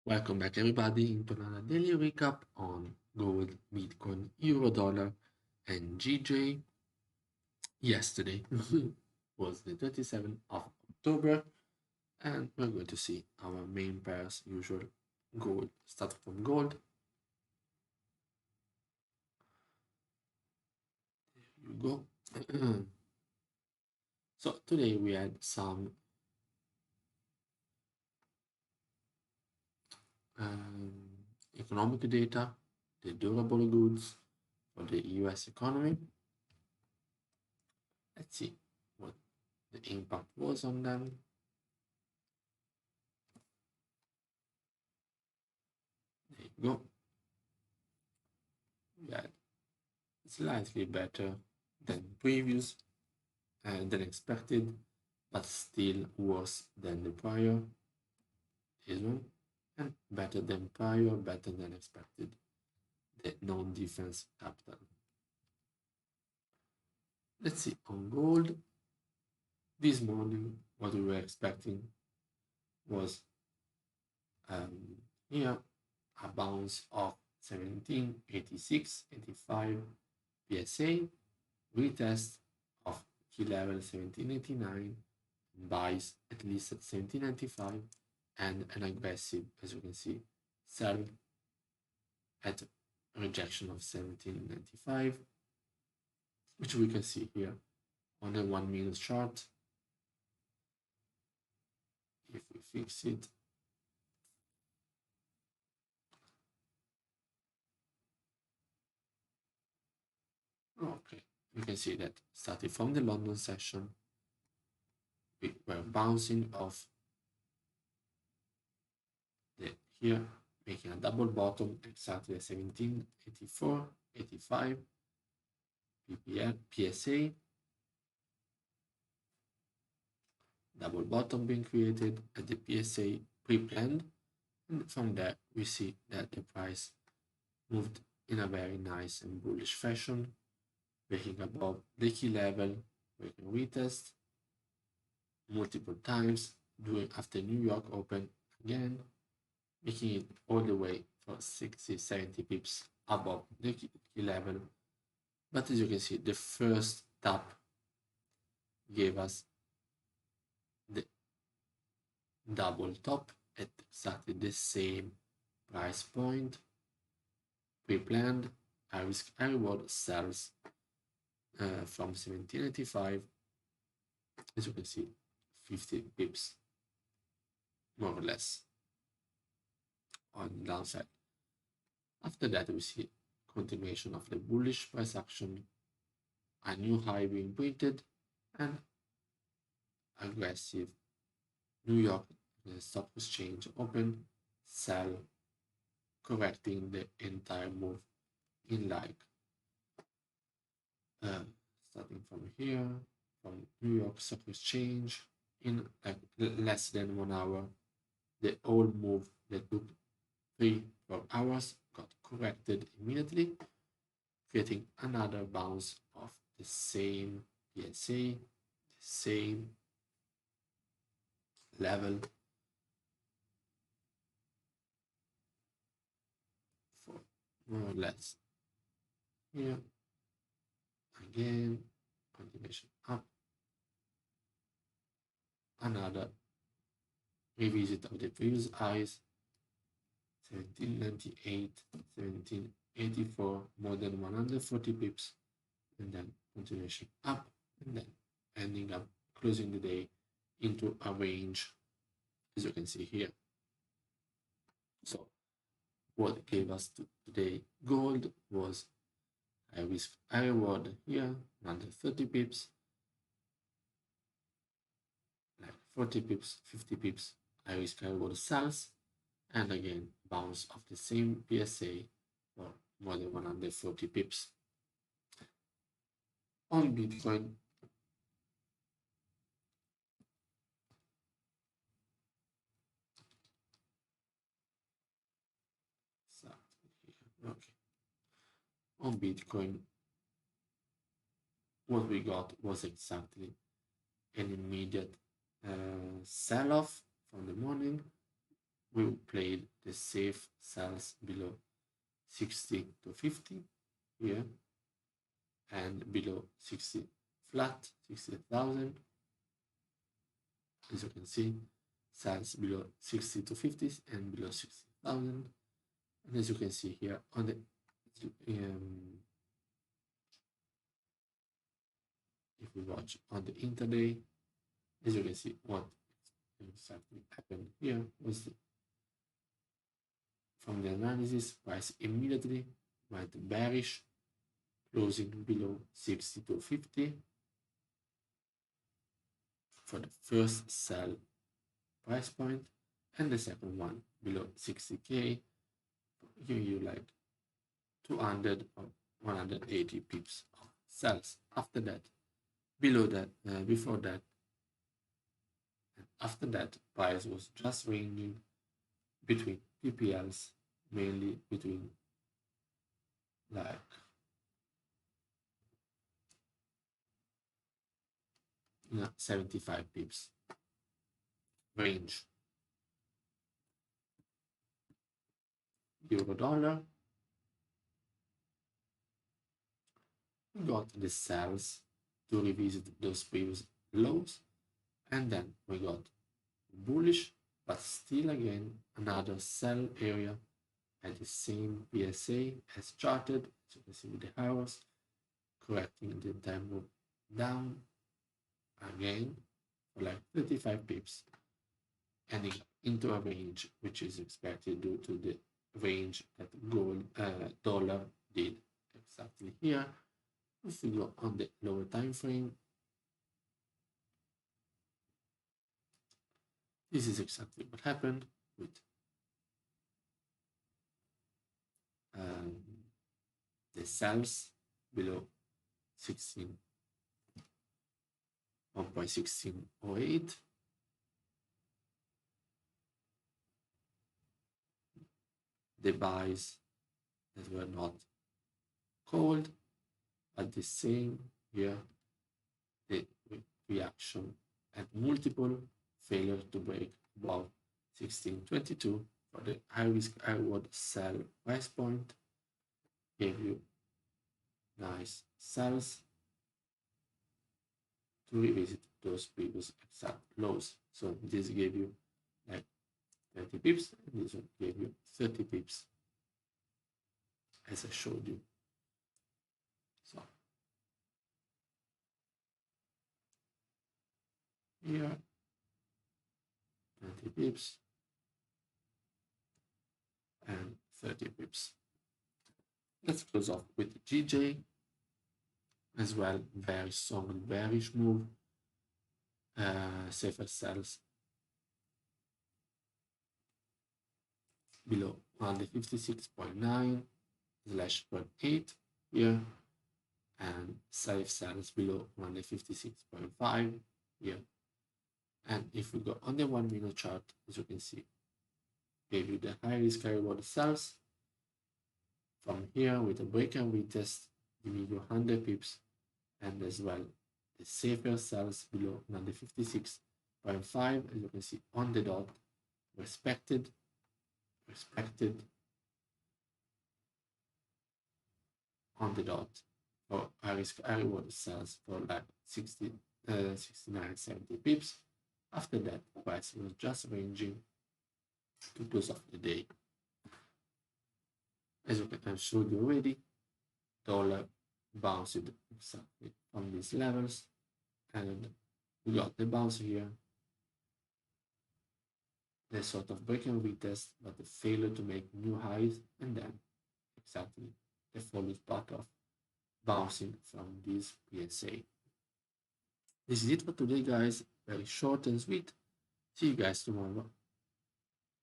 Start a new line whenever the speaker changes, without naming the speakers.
Welcome back, everybody, into another daily recap on gold, Bitcoin, EuroDollar, and GJ. Yesterday was the 27th of October, and we're going to see our main pairs, usual gold, starting from gold. There you go. So today we had some economic data, the durable goods for the US economy. Let's see what the impact was on them. There you go. We had slightly better than previous than expected, but still worse than the prior. This one, and better than prior, better than expected. The non-defense capital. Let's see on gold. This morning, what we were expecting was here a bounce of 1786.85 PSA, retest of key level 1789, buys at least at 1795, and an aggressive, as you can see, sell at rejection of 1795, which we can see here on the 1 minute chart. If we fix it, okay, you can see that starting from the London session, we were bouncing off here, making a double bottom exactly at 1784, 85 PSA, double bottom being created at the PSA pre-planned, and from there we see that the price moved in a very nice and bullish fashion, breaking above the key level, breaking retest multiple times, doing after New York open again, making it all the way for 60-70 pips above the key level. But as you can see, the first tap gave us the double top at exactly the same price point, pre-planned. I risk I reward sells from 1785, as you can see, 50 pips more or less on the downside. After that, we see continuation of the bullish price action, a new high being printed, and aggressive New York stock exchange open, sell, correcting the entire move in like starting from here, from New York Stock Exchange, in like less than 1 hour, the whole move that took 3-4 hours got corrected immediately, creating another bounce of the same PSA, the same level for more or less here. Again, continuation up, another revisit of the previous highs, 1798, 1784, more than 140 pips, and then continuation up, and then ending up closing the day into a range, as you can see here. So what gave us today gold was high risk, high reward here, another 30 pips, like 40 pips, 50 pips, high risk, high reward sells, and again bounce of the same PSA for more than 140 pips. On Bitcoin, okay. On Bitcoin, what we got was exactly an immediate sell-off from the morning, we played the safe sells below 60 to 50 here, and below 60 flat, 60,000. As you can see, sells below 60 to 50 and below 60,000. And as you can see here on the if we watch on the intraday, as you can see, what exactly happened here was from the analysis, price immediately went bearish, closing below 60 to 50 for the first sell price point, and the second one below 60k, giving you like 200 or 180 pips of sells. After that, below that, before that, and after that, price was just ranging between PPLs, mainly between like 75 pips range. EuroDollar, we got the sells to revisit those previous lows, and then we got bullish, but still again another sell area at the same PSA as charted, as you can see with the arrows, correcting the time move down again for like 35 pips, ending into a range which is expected due to the range that dollar did exactly here. If we go on the lower time frame, this is exactly what happened with the sells below 1.1608, the buys that were not called, at the same here, the reaction at multiple failure to break above 1622 for the high risk high reward sell price point, gave you nice sells to revisit those previous exact lows. So this gave you like 20 pips, and this one gave you 30 pips, as I showed you. So here, 20 pips and 30 pips. Let's close off with GJ as well. Very strong bearish move. Safer sells below 156.9/0.8 here, and safe sells below 156.5 here. And if we go on the 1 minute chart, as you can see, gave you the high risk high reward sells from here with a break and retest, giving you 100 pips, and as well the safer sells below 156.5, as you can see on the dot, respected on the dot for high risk high reward sells for like 69, 70 pips. After that, price was just ranging to close off the day. As you can showed you already, dollar bounced exactly from these levels, and we got the bounce here, the sort of break and retest, but the failure to make new highs, and then exactly the followed part of bouncing from this PSA. This is it for today, guys. Very short and sweet. See you guys tomorrow.